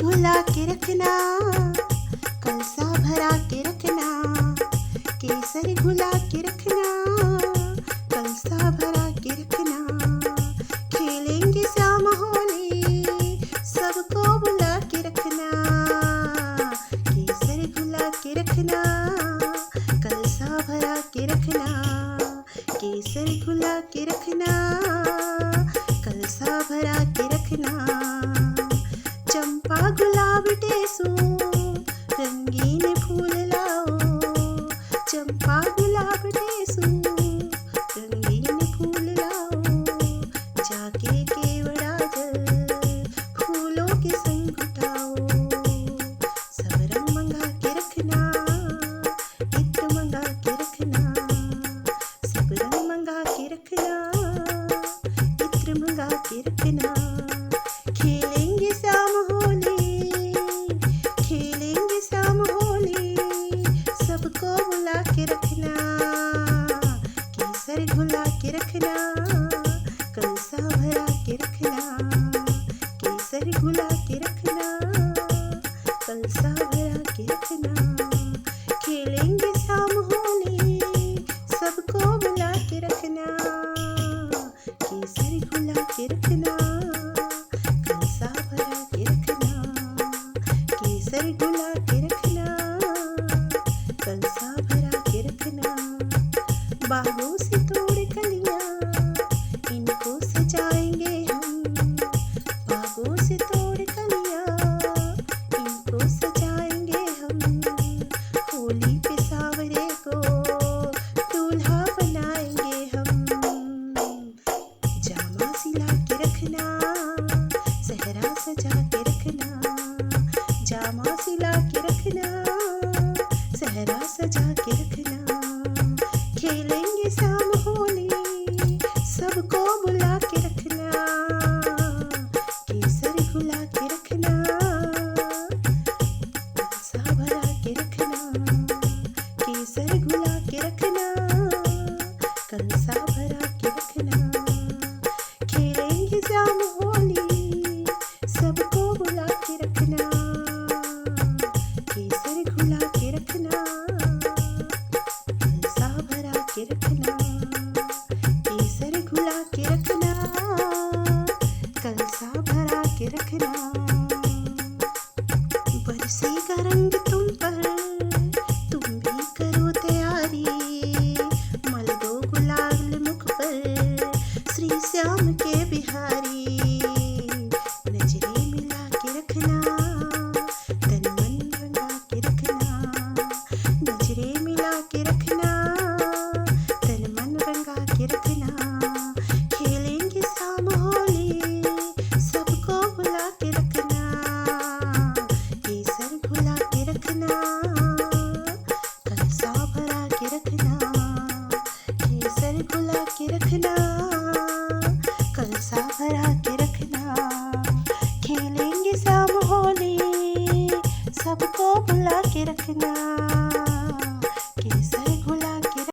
घुला के रखना, कलसा भरा के रखना, केसर घुला के रखना, कलसा भरा के रखना। खेलेंगे शाम होली, सबको बुला के रखना, केसर घुला के रखना, कलसा भरा के रखना, केसर घुला के रखना, कलसा भरा के रखना। चंपा गुलाब टेसू रंगीन फूल लाओ, चंपा गुलाब टेसू रंगीन फूल लाओ। जाके केवड़ा जल फूलों के संग घुटाओ, सब रंग मंगा के रखना, इत्र मंगा के रखना, सब रंग मंगा के रखना, इत्र मंगा के रखना। खेलेंगे शाम होली, खेलेंगे शाम होली, सबको बुला के रखना, केसर घुला के रखना, कलसा भरा के रखना, केसर घुला के रखना, कलसा भरा के रखना। खेलेंगे शाम होली, सबको बुला के रखना, केसर घुला के रखना, कलसा भरा के रखना, केसर घुला के रखना, कलसा भरा के रखना। बागों से तोड़ कलियां, इनको सजाएंगे हम, बागों से तोड़ कलियां, इनको सजाएंगे हम। होली पे सावरे को दूल्हा बनाएंगे हम। जामा सिला के रखना, सहरा सजा के रखना, जामा सिला के रखना, सहरा सजा के रखना। खेलेंगे शाम होली, सबको बुला के रखना, केसर घुला के रखना, कलसा भरा के रखना, केसर घुला के रखना, कलसा भरा